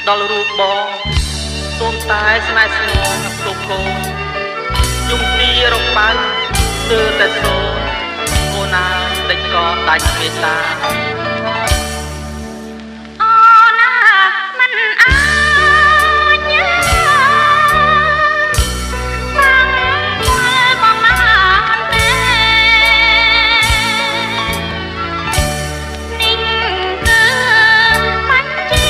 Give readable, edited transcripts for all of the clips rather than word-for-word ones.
ដល់រូបបងសូមតែស្នេហ៍ស្ងោទុកកូនយំទីរកបើទើតែសូនអូនណាដេចក៏ដាច់មេតាHãy subscribe cho kênh Ghiền Mì Gõ để không bỏ lỡ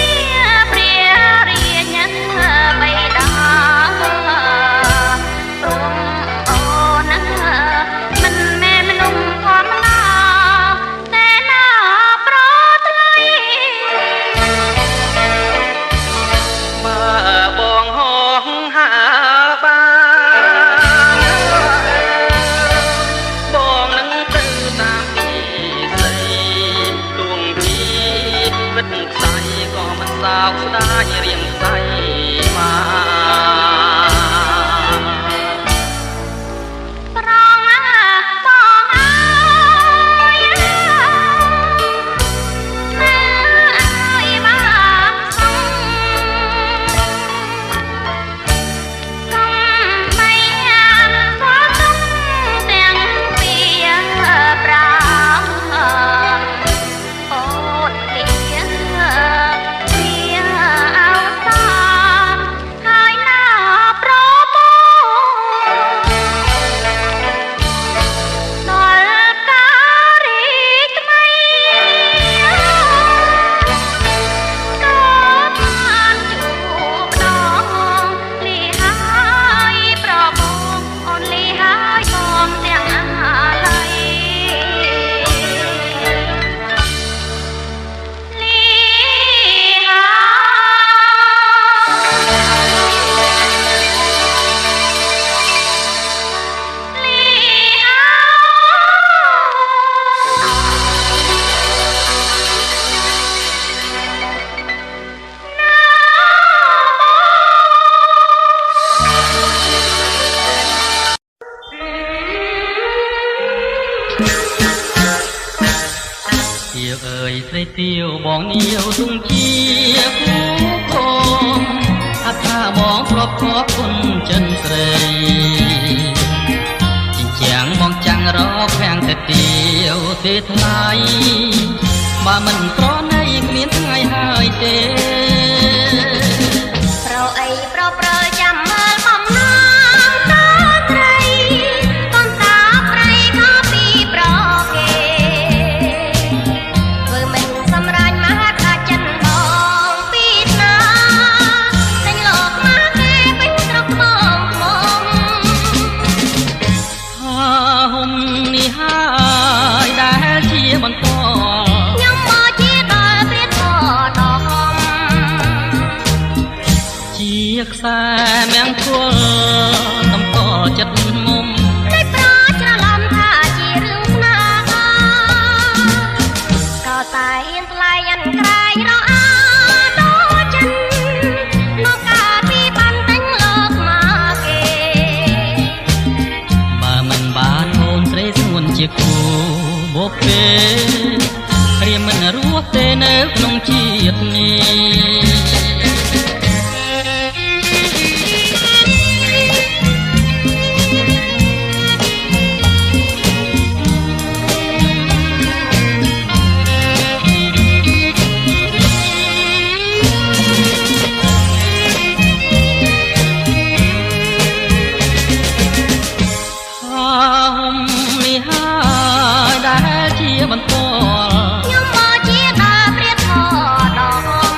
ទៀវបងនាវទុំជាគូកូនអថាបងធ្លាប់ខកគុណចិនស្រីចិញ្ចាំងបងចាំងរកខាងតែទៀវទេថ្លៃបើមិនប្រណីគ្មានថ្ងៃហើយទេប្រអីប្រចាំមើលបំណងតត្រីកូនតាប្រៃខោពីប្រគេធ្វើមិនសម្រាញ់មហាថាចិនបងពីណាតែងលោកមកគេវិញត្រកមកមកហុំនេះហើយដែលជាបន្តខ្ញុំមកជាដល់ព្រះធម៌ដ៏ហំជាខ្សែមង្គលតំកចិត្តមុំតែប្រច្រឡំថាជារឿងស្នេហាក៏តែហ៊ានថ្លៃអិនក្រែងរអាដល់ចិនមកការពីបានតែងលោកមកគេបើមិនបានអូនស្រីស្ងួនជាគូបបពេរៀមមិនរស់ទេនៅក្នុងជាតិនេះបន្តខ្ញុំមកជាដល់ព្រះធម៌ដ៏ហំ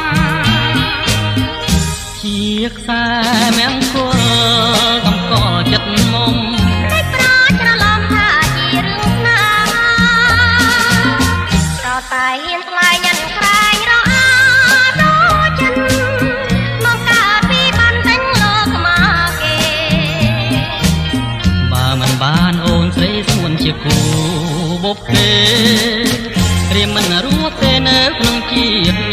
ជាខ្សែមង្គលតំកចិត្តមុំតែប្រច្រឡំថាជារឿងស្នេហាក៏តែហ៊ានថ្លៃញ៉ាំក្រែងរអាដល់ចិនមកកើតពីបានតែងលោកមកគេបើមិនបានអូនស្រីស្ងួនជាគូបបពេរៀមមិនរស់ទេនៅក្នុងជាតិ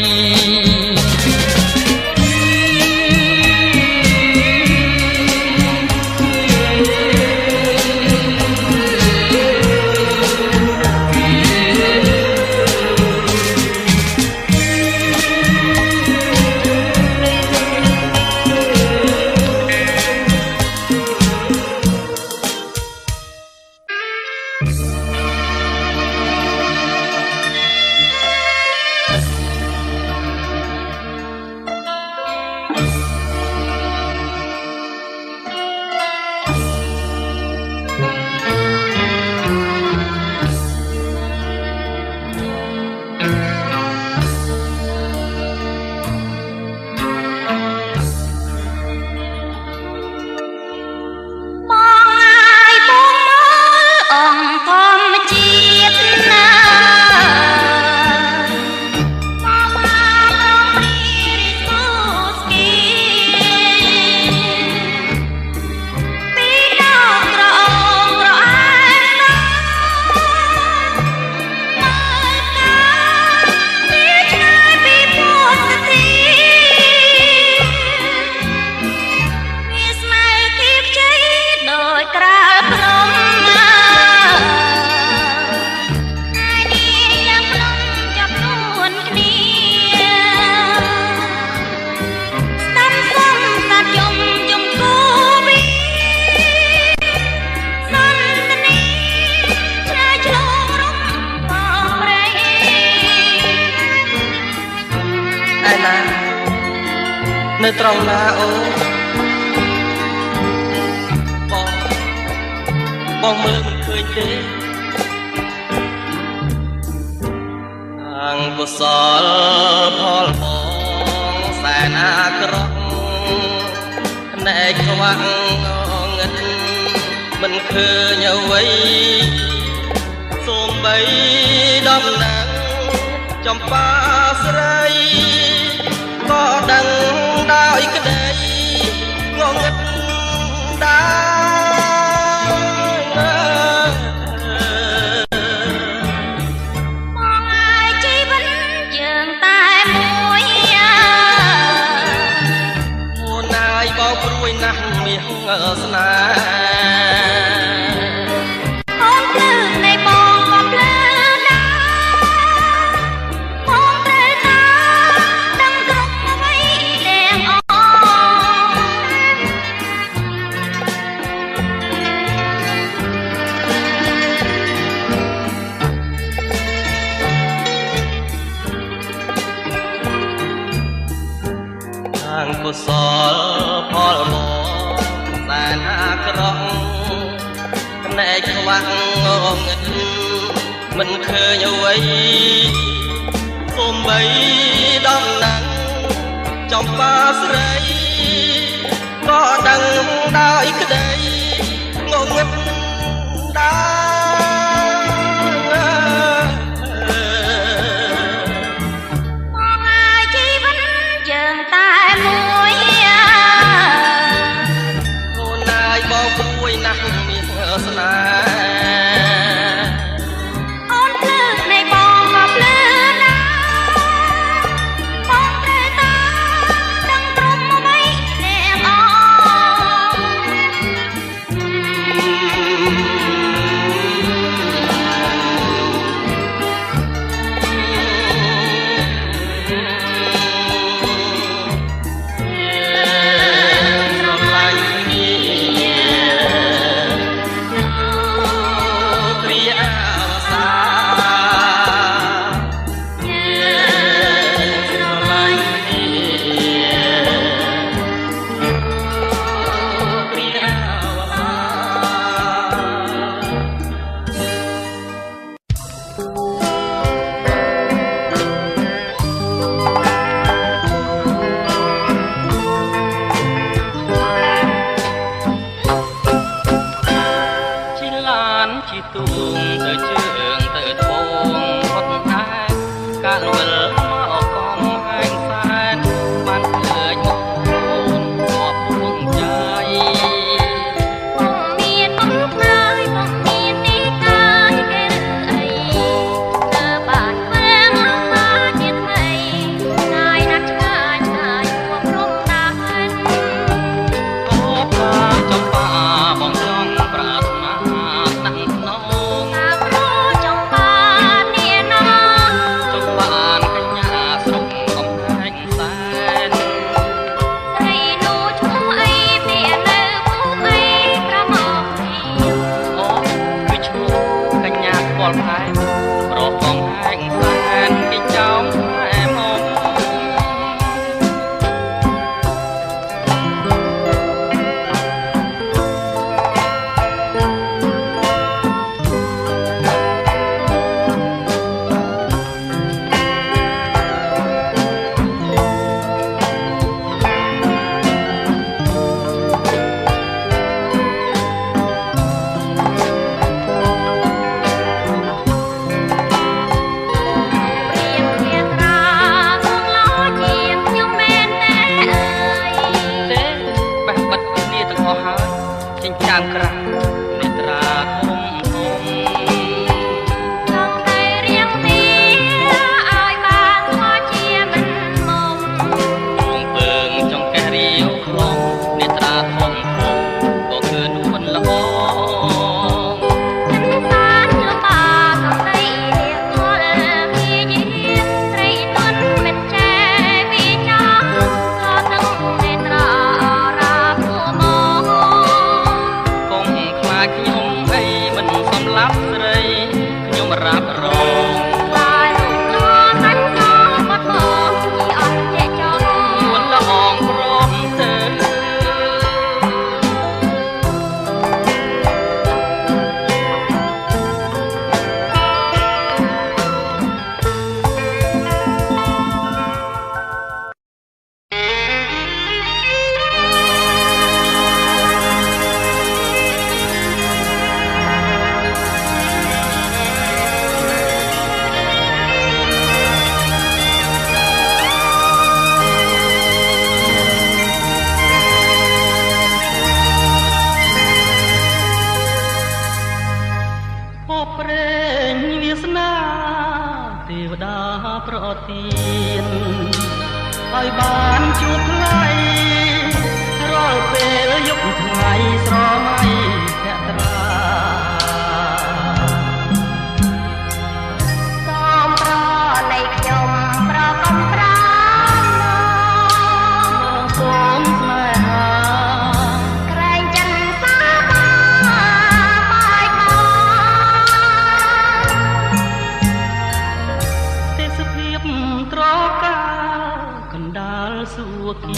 នៅត្រង់ណាអូបងមើលមិនឃើញទេអង្គុសលផលបងសែនអាក្រក់ណែកខ្វាក់ងឹតមិនឃើញអ្វីសូម្បីដំណាំចំបាស្រីក៏ដឹងដោយក្តីងងឹតដែរបងអើយជីវិតយើងតែមួយមួនណាយបោកព្រួយណាស់មាសស្នេហ៍អូនភ្លឺនៃបងក៏ភ្លឺដែរបង ងកុសលផលមកតែអាក្រក់ណែខ្វាក់ងងឹតមិនឃើញអ្វីសូម្បីដំណាំងចំបាស្រីក៏ដឹងដោយក្តីងងឹតដែរស្នេហ៍អូនភ្លើងនៃបងក៏ភ្លើណាបងត្រូវតាដឹងព្រមអ្វីអ្នកអឲ្យបានជួបថ្លៃរាល់ពេលយប់ថ្ងៃស្រមៃភក្ត្រាសូមប្រនៃខ្ញុំប្រកំប្រាមកសូមស្នេហាក្រែងចិនសាបាបាយបោទេសភាពត្រកាលកណ្ដាល សួគី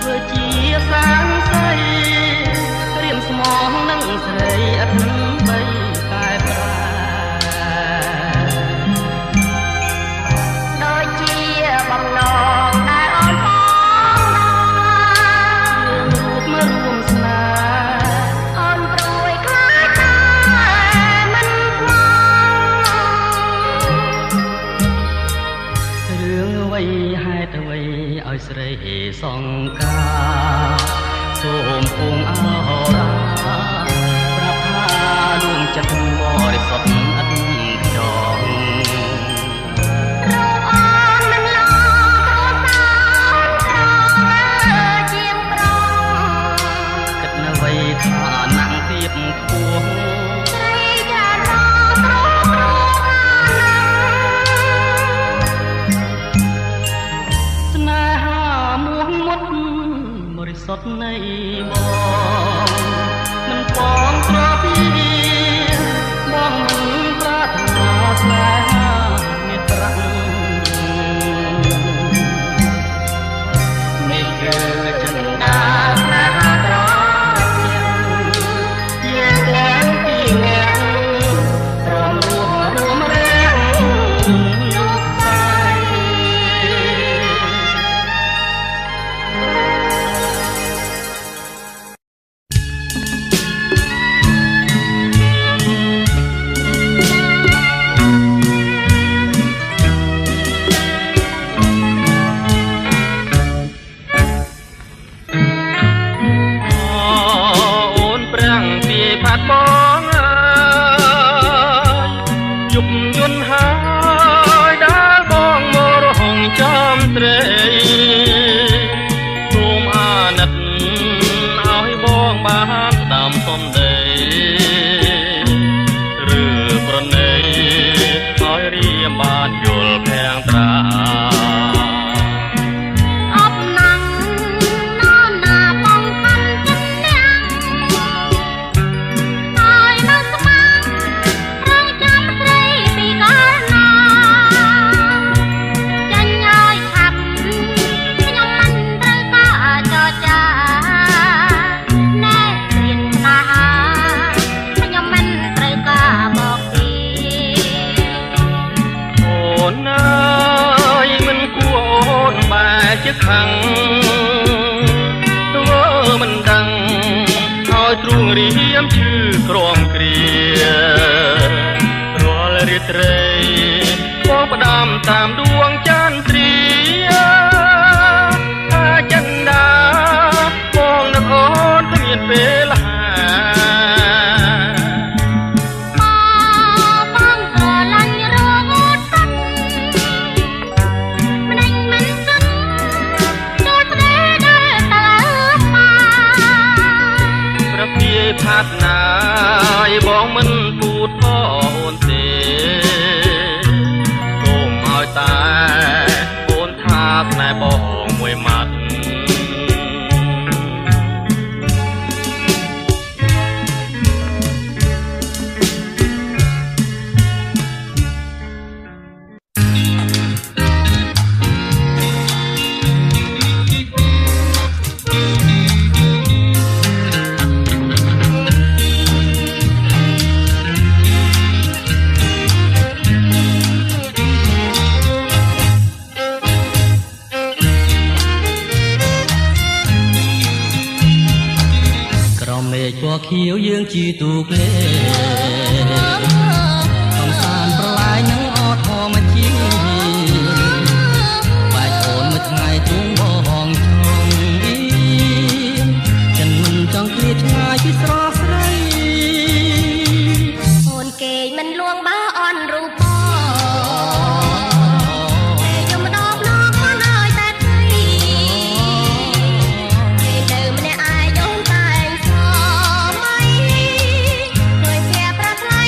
ធ្វើជាសាងសីរៀមស្មងនឹងស្រីអត់បីកែប្រែដូចជាបំណងដែលអូនបងមករួមស្នេហ៍អូនព្រួយខ្លាចតែមិនខ្មងរឿងអ្វីហេតុអ្វីឲ្យស្រីសង្ការសូមគង់អរាប្រាប់ថាដួងចិត្តបរិសុទ្ធឥតខ្យល់រូបអូនមិនឡងគ្រួសារជាងប្រុសគិតនៅអ្វីថាណាំងទៀបខ្ពស់ស្រីចារោព្រោះព្រោះស្នេហាមួងមុតបរិសុទ្ធនៃបងមិនបងត្រពីបងមិនប្រាថ្នាស្នេហាមេត្រានេះគឺចិន្តាស្នេហាត្រជាទាំងពីរនាក់ព្រមរួមរាំងលោកស្រីបងអើយជប់យន្តហើយដើរបងមករហងចំត្រីសូមអាណិតឲ្យបងបានស្ដាំសំដីឬប្រណីឲ្យរៀមបានយល់ភាំងត្រាអបណាំងនរណាបងខាន់ចិត្តទាំងហើយនៅស្មាំរងចាំស្រីពីកាលណាចាញ់ឲ្យឆាប់ខ្ញុំមិនត្រូវការចរចាណែរៀនស្នេហាខ្ញុំមិនត្រូវការមកទី អូនអើយមិនគួរអូនបែរជាខាងធ្វើមិនដឹងឲ្យទ្រូងរៀមឈឺក្រំគ្រារាល់រាត្រីបងផ្ដាំតាមដួងចន្ទ្រាអាចិន្តាបងនឹកអូនគ្មានពេលហាបងស្រឡាញ់រងអូនសិនម្នេញមិនសិនចូលស្នេហ៍ដែលតើមក ប្រភេទផាត់ណាយបងមិនពូតផងអូនទេសូមឲ្យតែអូនថាស្នេហ៍បងមួយម៉ាត់ក្រមមេឃពណ៌ខៀវយើងជីទូកលេកំសាន្តប្រឡាយនឹងអត់ធម្មជាតិបែកអូនមួយថ្ងៃទ្រូងបងចង់ចិនមិនចង់ឃ្លាតឆ្ងាយពីស្រស់ស្រី អូនគេមិនលួងបើអន់រូបបងតែយំដបឡងមិនឲ្យតែថ្លៃគេនៅម្នាក់អាយយំតែងសម័យឃើញគេប្រាថ្លៃ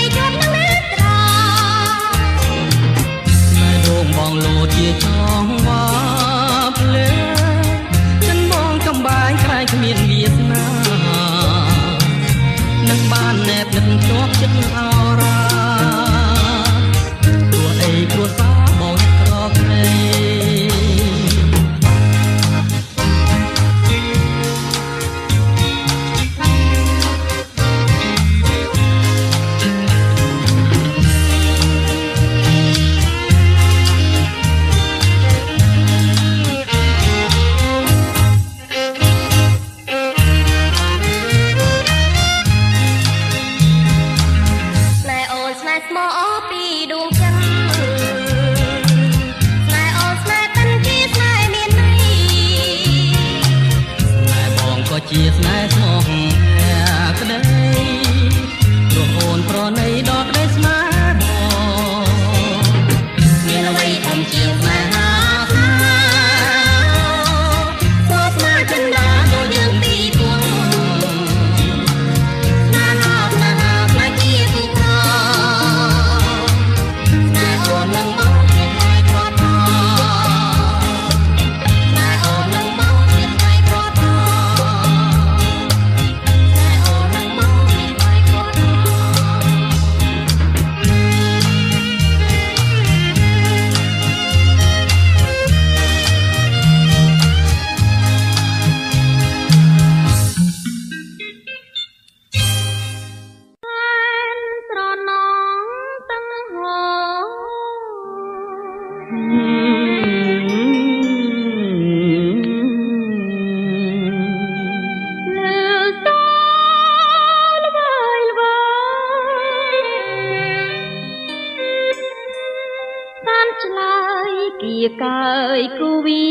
កើយគូវា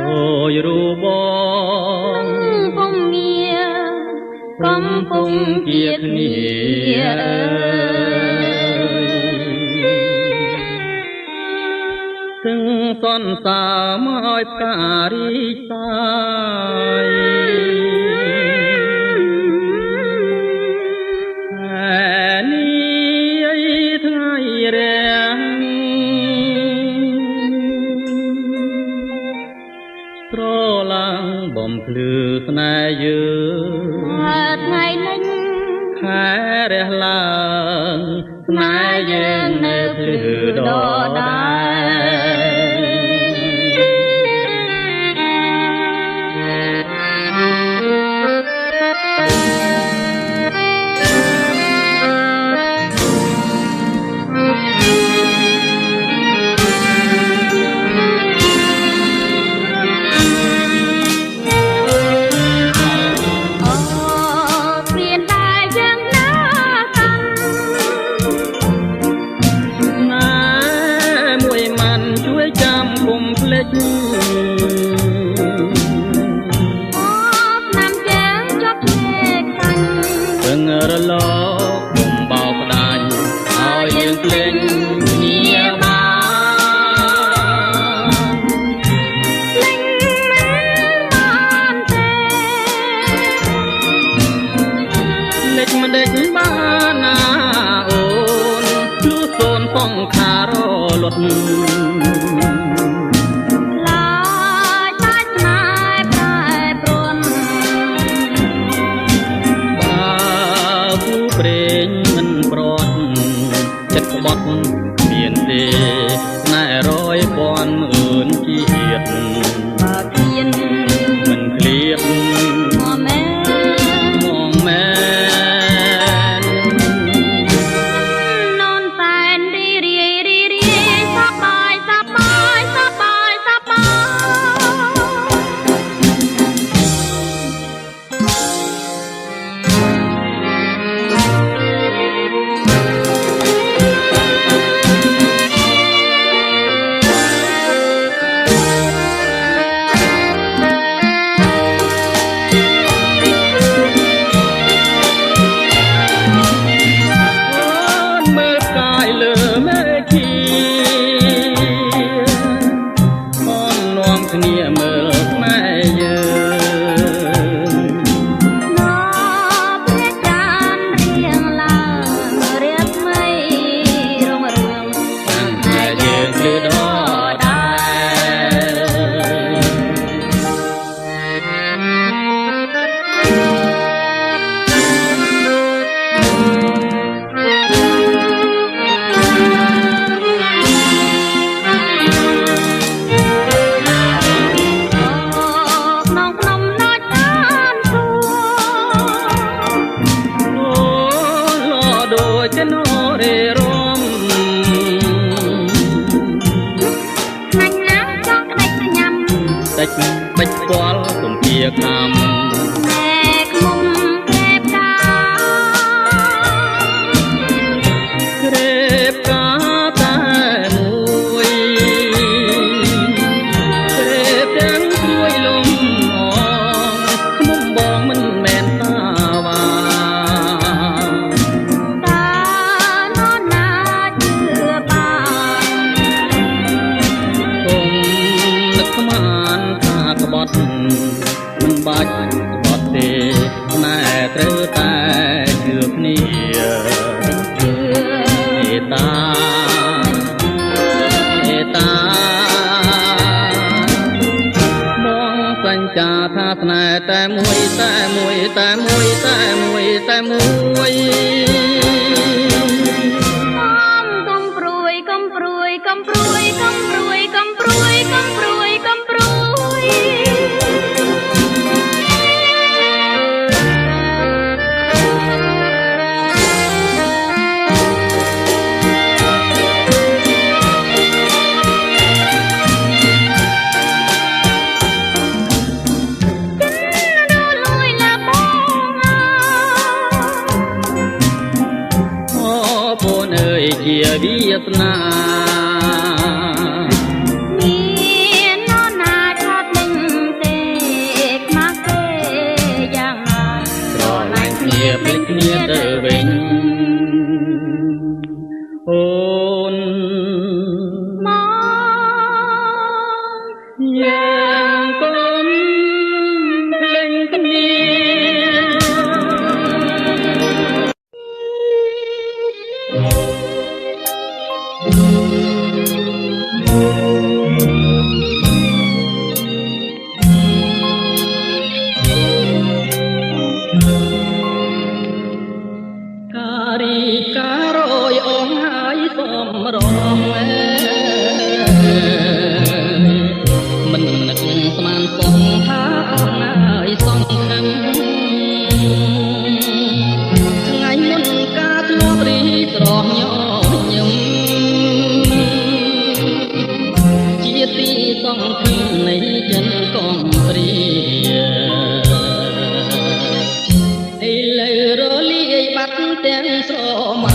ដោយរូបបងពុំងារកំពុងជាគ្នាទាំងសន្សាមកឲ្យផ្ការីកសាយត្រឡើងបំភ្លឺស្នេហ៍យើងថ្ងៃលេងខែរះឡើងស្នេហ៍យើងនៅភ្លឺដដែលរលកបំបោផ្ដាច់ឲ្យយើងភ្លេចគ្នាបានភ្លេចមិនបានទេភ្លេចមិនដេចបានណាអូនលុះសូនផងខារលត់បត់មានទេណែរយពាន់អឿនជាតិបើគៀនមិនឃ្លៀតមកមែនននតែនរីសបាយសបាយសបាយសបាយគ្នាមើលម៉ែយើងព្រះចានរៀងឡើងរៀបមិនរងរឿងតែយើងគឺដចណរេរមណាញ់ណាំចង់ក្តិចញ៉ាំតិចបិចស្គាល់ទំពាខាំតែខ្មុំក្រេបតាក្រេបកាតែមួយក្រេបទាំងជួយលំអងខ្មុំបងមិនមែនតាវ៉ាមិនបាច់បត់ទេណែត្រូវតែជឿគ្នាមេត្តាបងសញ្ចាថាស្នេហ៍តែមួយកំព្រួយកំព្រួយកំព្រួយកំព្រួយកំព្រួយកំព្រួយកំព្រួយជាវាសនា ទីសង្ឃឹមនៃចិនកំព្រាឥឡូវរលាយបាត់ទាំងស្រមក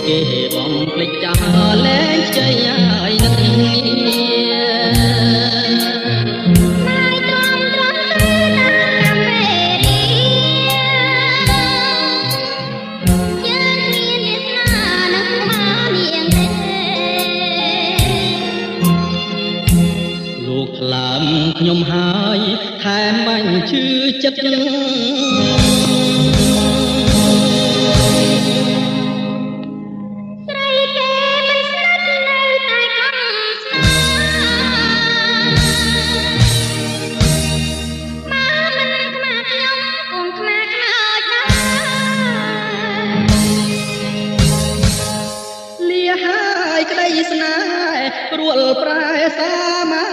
គេបំភ្លេចចោលលែងខ្ចីហើយនឹងខ្ញុំហើយថែមបាញ់ឈឺចិត្តស្រីគេមិនស្រិតនៅតែខំស្នាមកមិនខ្មាស់ខ្ញុំកុំខ្មាស់ខ្មោចណាលាហើយក្តីស្នេហ៍ព្រួលប្រែសាមា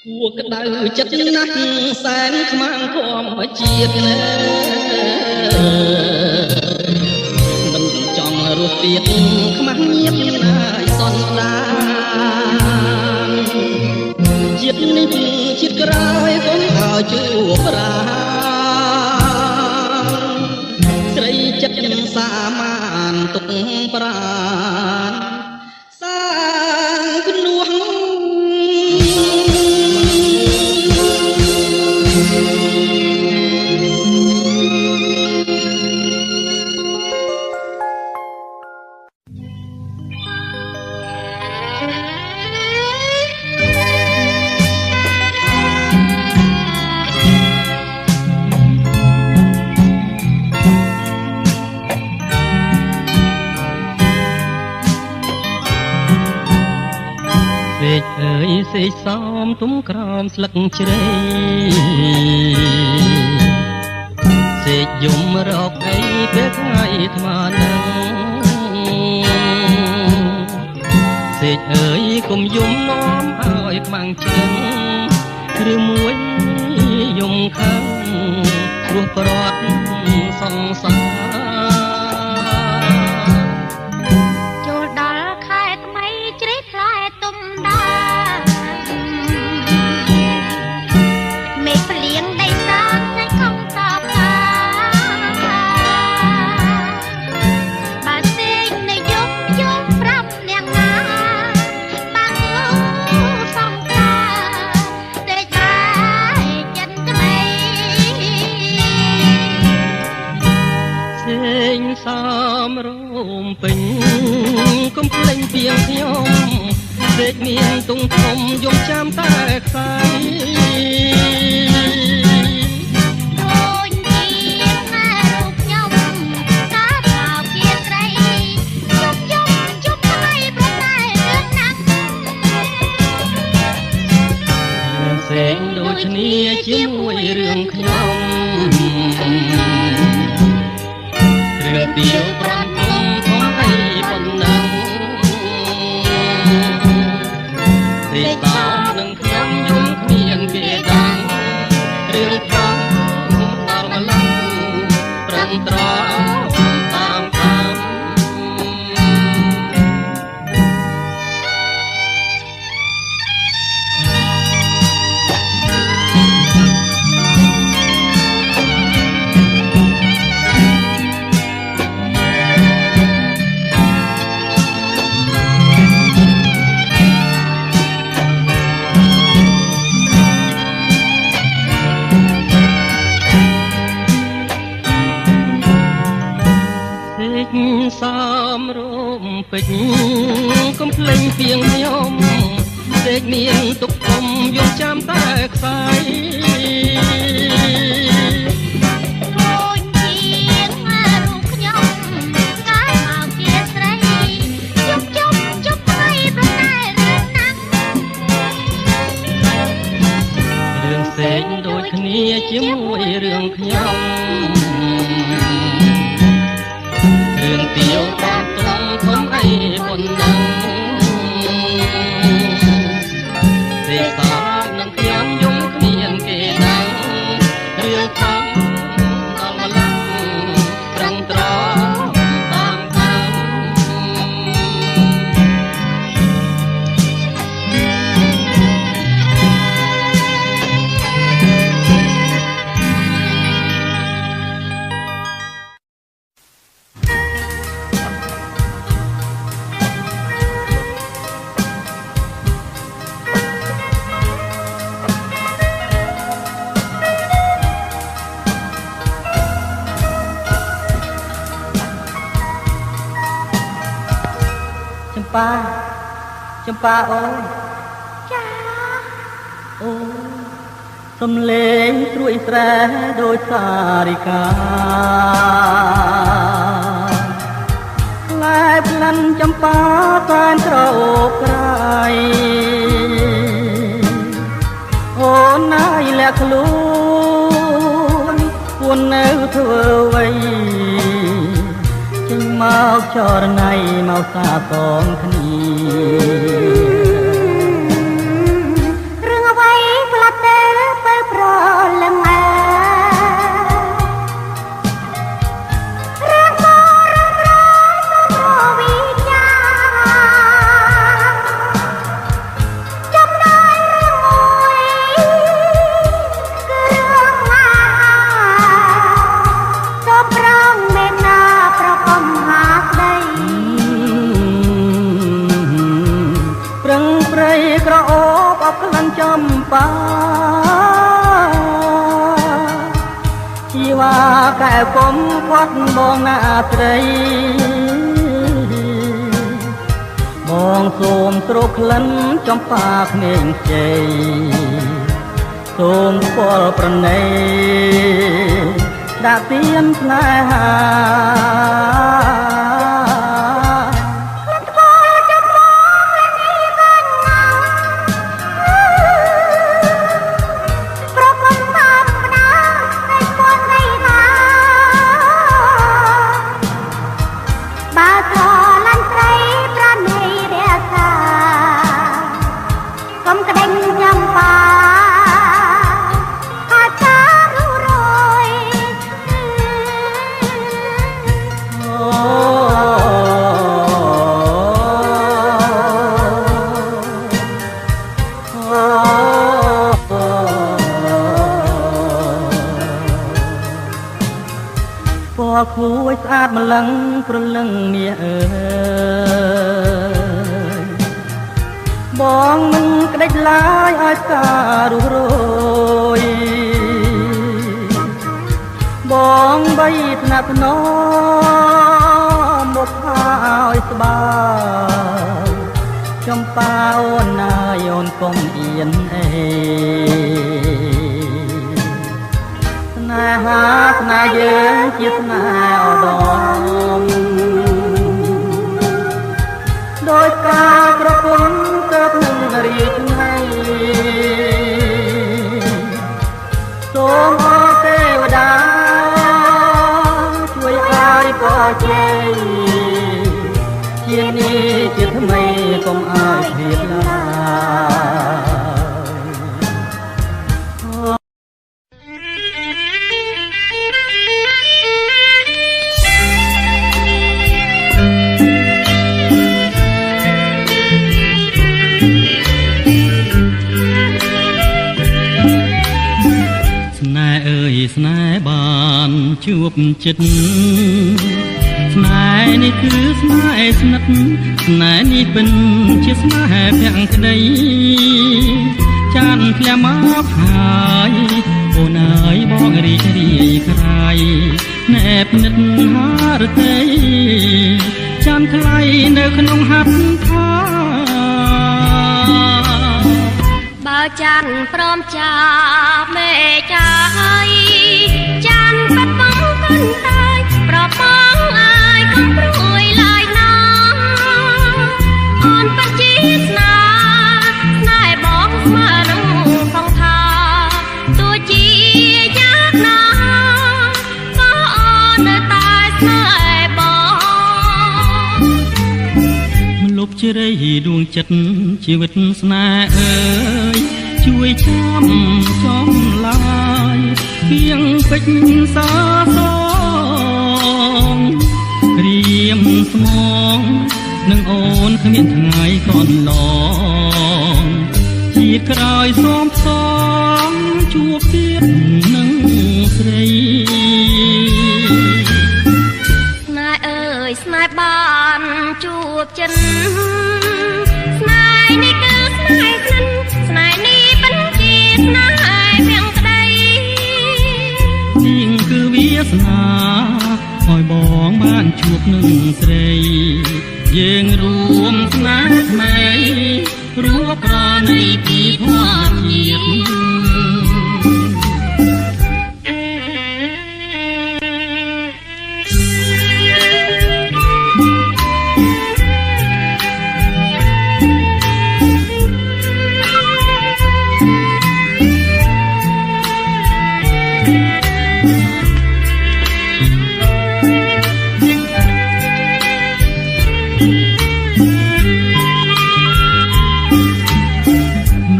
ពួកក្តៅចិត្តណាស់សែនខ្មាំងធម្មជាតិមិនចង់រស់ទៀតខ្មាស់ញៀបណាយសន្តានជាតិនេះជាតិក្រោយកុំឲ្យជួបប្រាស្រីចិត្តសាមានទុកប្រានសាងគនួងសេកអើយសេកសោមទុំក្រោមស្លឹកជ្រៃសេកយំរកអីពេលថ្ងៃថ្មនឹងសេកអើយគុំយំនាំឲ្យខ្មាំងជើងឬមួយយំខឹងព្រោះប្រត់សង្សារចូលដល់ខែថ្មីជ្រេះផ្លែទុំដាមេឃភ្លៀងដីសានៃខំតបថាបើសេកនៅយប់យប់ប្រាប់អ្នកណាបាក់សង្សារសេកហើយចិត្តក្ដីសេងសំរុំពេញកុំភ្លេចពីខ្ញុំសេកមានទុំធំយំចាំតែខ្សែអូនជាម៉ែរូបខ្ញុំកាបោជាស្រីជប់ថ្លៃប្រតែរឿងណាស់សេងដូចគ្នាជាមួយរឿងខ្ញុំរឿងទៀវប្រន់ធំធំអីប៉ុណ្ណឹងសេកតោនឹងខ្ញុំយំគ្មានគេដឹងរឿងផងដល់ម្លឹងប្រឹងត្រង់តាមសំរុំពេជ្រកុំភ្លេចពីខ្ញុំសេកមានទុកធំយកចាំតែខ្សែអូនជាម៉ែរូបខ្ញុំកាយមកជាស្រីជប់ថ្លៃប្រតែរឿងណាស់រឿងសេកដូចគ្នា ជាមួយរឿងខ្ញុំរឿងទៀវបានទុំធំអីប៉ុណ្ណឹងទេសានឹងខ្ញុំយំគ្មានគេដឹងរឿងខំដល់ម្លឹងត្រឹងត្រង់តាមតាមចម្ប៉ាអូនចាអូសំលេងត្រួយស្រែដោយសារិកាផ្លែផ្លាន់ចម្ប៉ាតែនក្រអូបក្រៃអូនណាយលាក់ខ្លួនពួននៅធ្វើអ្វីចេញមកចរណៃមកសាកងគ្នារឿងអ្វីផ្លាត់ទេទៅប្រលឹងអើរឿងក៏រឿងរ៉ាវទៅវិញ្ញាចំណែករឿងមួយគឺរឿងណាសូមប្រងមេណាប្រកំហាក្ដីប្រឹងព្រៃក្រអូបអបក្លិនចម្ប៉ាជីវ៉ាកែពុំគាត់បងណាត្រីបងសូមទ្រក្លិនចម្ប៉ាក្មេងជ័យសូមស្គាល់ប្រណីដាក់ទៀនស្នេហាគួយស្អាតម្លឹងប្រលឹងមាអើយបងមិនក្ដេចឡាយឲ្យការរុះរយបងបីថ្នាក់ថ្នមមកផាឲ្យស្បើយចម្ប៉ាអូនណាយអូនកុំអៀនអេស្នេហាស្នេហ៍យើងជាស្នេហ៍ឧត្តមដោយការប្រពន្ធទៅនឹងរាជថ្ងៃ សូមអរទេវតាជួយឲ្យក៏ជ័យជានេះជាថ្មីកុំឲ្យភៀសឡើយស្នេហ៍បានជួបចិត្តស្នេហ៍នេះគឺស្នេហ៍ស្និទ្ធស្នេហ៍នេះពិនជាស្នេហ៍ភក្តីចានធ្លាមកហើយអូនអើយបងរីករាយក្រៃណែបនិតហារតីចានថ្លៃនៅក្នុងហាត់ថាបើចាន់ព្រមចាមេចាយចាន់បាត់បង់កាន់តែប្របងអាយកុំព្រួយឡើយណាអូនពិតជាស្នេហ៍បងស្មើនឹងសង្ខាទោះជា ជ្រៃដួងចិត្តជីវិតស្នេហ៍អើយជួយចាំចំឡាយពីងពេជ្រសាសងរៀមស្មងនឹងអូនគ្មានថ្ងៃកន្លងជាតិក្រោយសូមផ្សំជួបទៀតនឹងស្រីស្នេហ៍អើយស្នេហ៍បានជួបចិនស្នេហ៍នេះគឺស្នេហ៍ក្លិនស្នេហ៍នេះពិតជាស្នេហ៍ភាំងក្តីជាងគឺវាសនាឲ្យបងបានជួបនឹងស្រីយើងរួមស្នេហ៍ថ្មីរួបប្រណីពីធម៌ជាតិ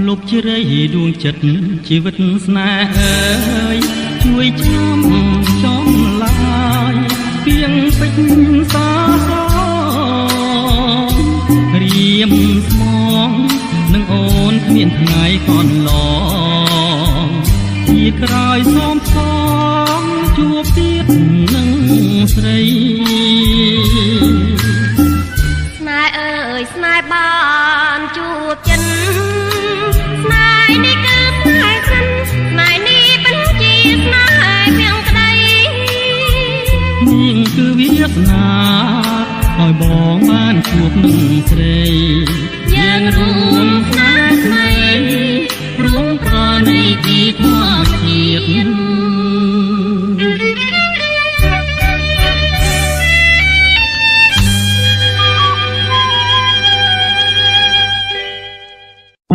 លុបជ្រៃដួងចិត្តជីវិតស្នេហ៍អើយជួយចាំចំឡាយពីងពេជ្រសាសងរៀមស្មងនឹងអូនគ្មានថ្ងៃកន្លងជាតិក្រោយសូមផ្សំជួបទៀតនឹងស្រីស្នេហ៍អើយស្នេហ៍បានជួបចិនស្នេហ៍នេះគឺស្នេហ៍ក្លិនស្នេហ៍នេះពិតជាស្នេហ៍ភាំងក្តីនាងគឺវាសនាឲ្យបងបានជួបនឹងស្រីយើងរួមស្នេហ៍ថ្មីរួមប្រណីពីធម៌ជាតិ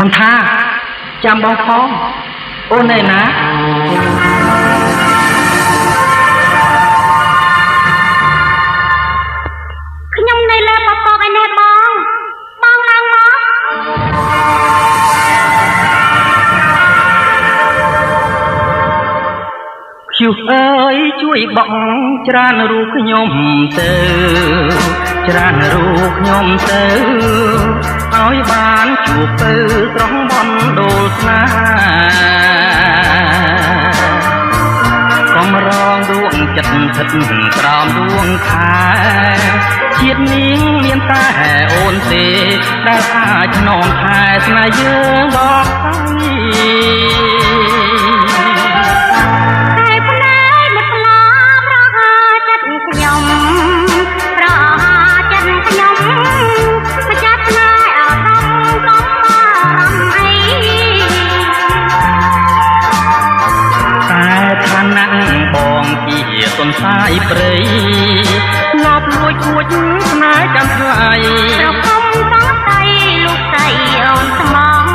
មិនថាចាំបងផងអូនឯណាខ្ញុំនៅលើបបកឯនេះបងឡើងមកព្យុះអើយជួយបង់ច្រើនរូបខ្ញុំទៅច្រើនរូបខ្ញុំទៅឲ្យបានជួបទៅត្រង់បណ្ដូលស្នេហ៍កំរងដួងចិត្តស្ថិតក្រោមដួងខែជាតិនាងមានតែអូនទេដែលអាចឆ្នងខែស្នេហ៍យើងដល់ទុនសាយព្រៃងប់លួចគួចស្នេហ៍ចាំថ្លៃប្រគំតតៃលោកស្រីអូនស្មង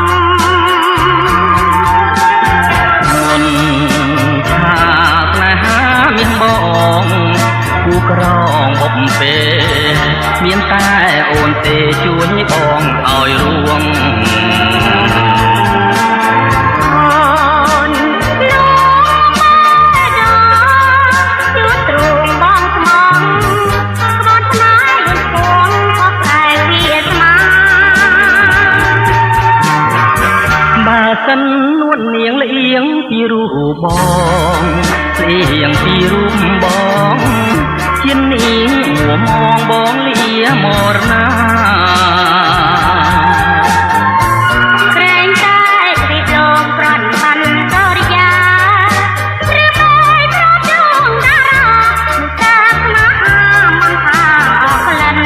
មុនថាស្នេហាមានបងគូក្រងអប់ពេមានតែអូនទេជួយបងឲ្យរួងសិននួននាងលៀងពីរូបបងលៀងពីរូបបងជានាងមួមងបងលាមរណាក្រែងតែព្រីដងប្រន់បានកោរិយាព្រៀបឲ្យប្រជុំតារាមុខតាស្នេហាមិនថាអស់ក្លិន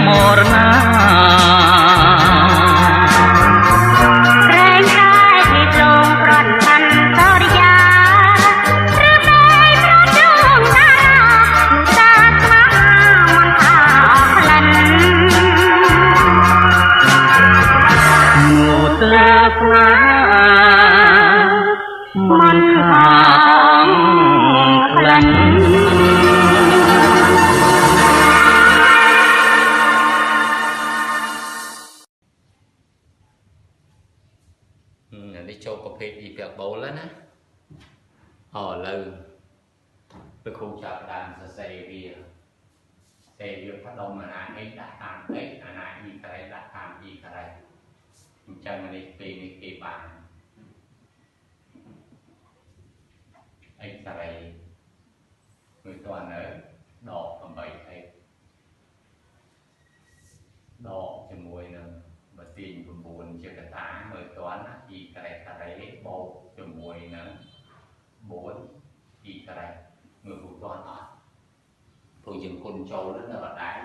មរណា រែងតែទីទ្រង់ប្រន់បានតរិយាឬតែប្រជុំតានោះតាស្មាមិនថាអស់ក្លិន งูเตอฟ้ามันหางคลัน នេះចូលប្រភេទពីពាក់បូលแล้วណាលើពេលគ្រូចាប់ដើមសរសេរវាផ្ដុំអាណាអេដាក់តាមអេអាណាអ៊ីក្រែដាក់តាមអ៊ីក្រែអញ្ចឹងនេះពេលនេះគេបានអេក្រែមួយតើនៅដក8អេដកជាមួយនឹងបើទាញ9ជាកតាមើលតើណាអ៊ីក្រែការ៉េបូកជាមួយនឹង4អ៊ីក្រែមើលតើអត់ព្រោះយើងគុណចូលនៅដដែល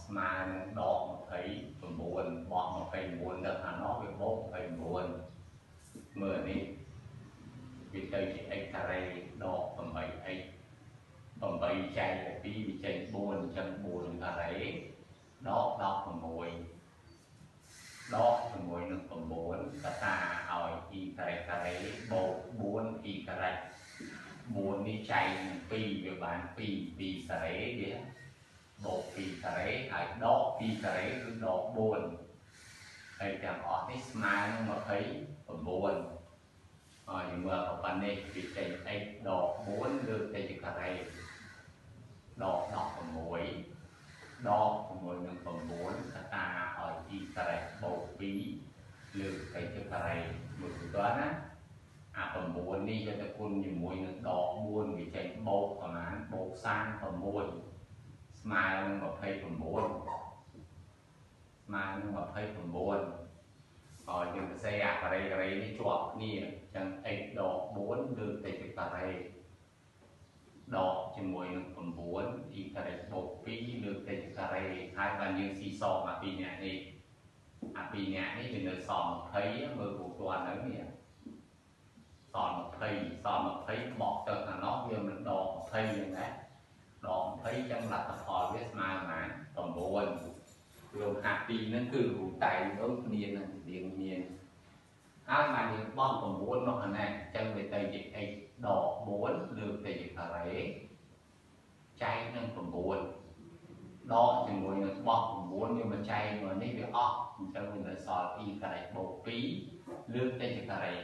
ស្មើនឹងដក29បោះ29ទៅខាងនោះវាបូក29មើលនេះវាទៅជា x ការ៉េដក8x 8ចែកទៅ2វាចេញ4អញ្ចឹង4ការ៉េដក16ដកជាមួយនឹង9កតាឲ្យ e ការ៉េបូក4 e ការ៉េ4នេះចែកនឹង2វាបាន2ការ៉េវាបូក2ការ៉េហើយដក2ការ៉េគឺដក4ហើយទាំងអស់នេះស្មើនឹង29ហើយយើងមើលប៉ុណ្ណេះវាចេញ x ដក4លើកទៅជាការ៉េដក16ដកជាមួយនឹង9កតាឲ្យ e ការ៉េបូក2លើកទៅជាការ៉េមួយតើណាអា9នេះយកទៅគុណជាមួយនឹងដក4វាចេញបូកប្រមាណបូក36ស្មើនឹង29ស្មើនឹង29ហើយយើងសរសេរអាការ៉េនេះជាប់គ្នាអញ្ចឹង x ដក4លើកទៅជាការ៉េដកជាមួយនឹង9 e ការ៉េបូក2លើកទៅជាការ៉េហើយបានយើងស៊ីសងអា2នាក់នេះវានៅសល់20មើលគូទាន់នៅនេះសល់20បកទៅខាងនោះវាមិនដក20យ៉ាងណាដក20ចឹងលទ្ធផលវាស្មើប៉ុន្មាន9រួមអា2ហ្នឹងគឺគូតែងដូចគ្នានឹងរៀងមានហើយបានយើងបង់9នោះណាចឹងវាទៅជា x ដក4លើកទៅជាការ៉េចែកនឹង9ដកជាមួយនឹងបោះ9យើងមកចែកមកនេះវាអស់អញ្ចឹងវានៅសល់ e ការ៉េបូក2លើកទៅជាការ៉េ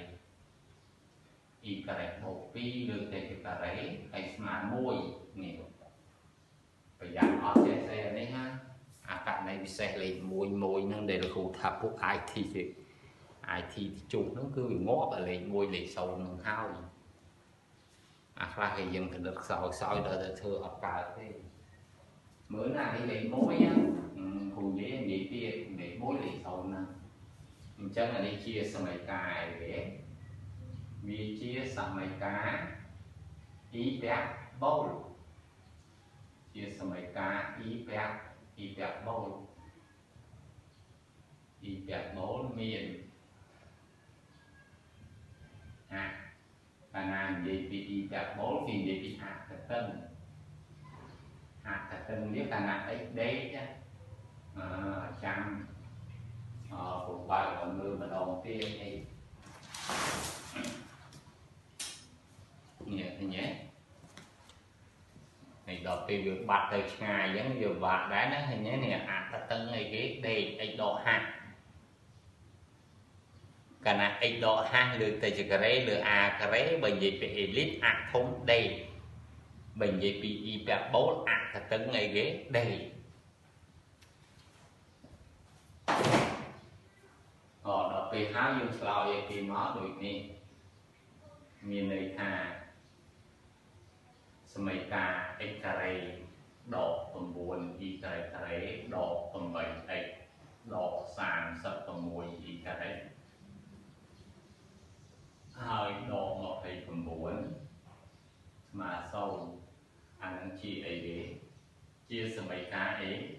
e ការ៉េបូក2លើកទៅជាការ៉េហើយស្មើ1នេះប្រយ័ត្នអត់ចេះស្អីអានេះណាអាករណីពិសេសលេខ1ហ្នឹងដែលលោកគ្រូថាពួក IT ទីជុកហ្នឹងគឺវាងាប់លេខ1លេខ0ហ្នឹងហើយអាខ្លះគេយើងគណិតខ្សោយដល់ទៅធ្វើអត់កើតទេមើលណានេះលេខ1ណាគ្រូនិយាយទៀតលេខ1លេខ0ហ្នឹងអញ្ចឹងអានេះជាសមីការអីវាជាសមីការ e ពាក់បូលជាសមីការ e ពាក់បូល e ពាក់បូលមានកាលណានិយាយពី e ពាក់បូលគេនិយាយពីអកតឹងនេះកាលណា x ដេកចាំពុកបើកមើលម្ដងទៀតអីនេះញ៉េនេះដល់ពេលវាបាត់ទៅឆ្ងាយអញ្ចឹងវាបាត់ដែរណាឃើញទេនេះអកតឹងអីគេដេក x ដកហាស់កាលណា x ដកហាស់លើទៅជាការ៉េលើ a ការ៉េបើនិយាយពី elite អាធំដេកបើនិយាយពី e ពាក់បូលអកតឹងអីគេដេកដល់ពេលហើយយើងឆ្លើយឲ្យគេមកដូចនេះមានន័យថាសមីការ x ការ៉េដក9 e ការ៉េដក 8x ដក36 e ការ៉េហើយដក29ស្មើ0អានឹងជាអីគេ chia sẻ mấy cá ấy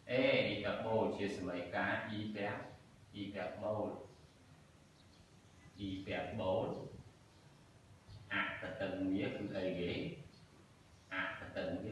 ấy đi gặp bồ chia sẻ mấy cá y bẹp bồ từng nghĩa cứ ấy ghế từng